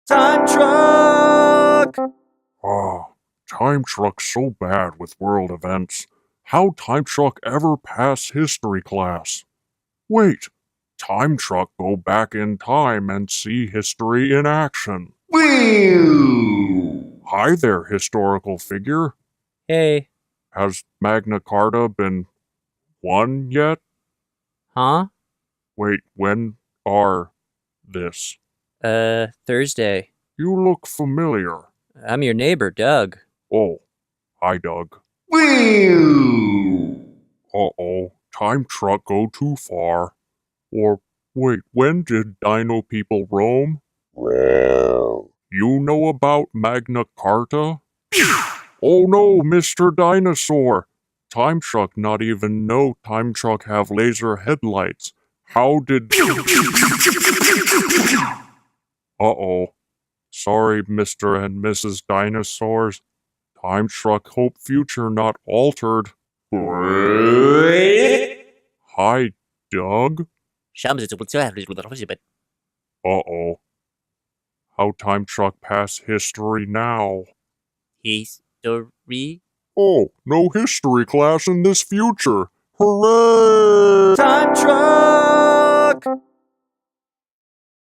Time truck! Time Truck's so bad with world events. How'd Time Truck ever pass history class? Wait, Time Truck go back in time and see history in action. Whew! Hi there, historical figure. Hey. Has Magna Carta been won yet? Huh? Wait, when are this? Thursday. You look familiar. I'm your neighbor, Doug. Oh, hi, Doug. Whew! Uh-oh, Time Truck go too far. Or, wait, when did Dino people roam? Well... You know about Magna Carta? Oh no, Mr. Dinosaur! Time Truck not even know Time Truck have laser headlights. How did... Uh-oh. Sorry, Mr. and Mrs. Dinosaurs. Time Truck hope future not altered. Hi, Doug? Uh-oh. How Time Truck pass history now? History? Oh, no history class in this future. Hooray! Time truck!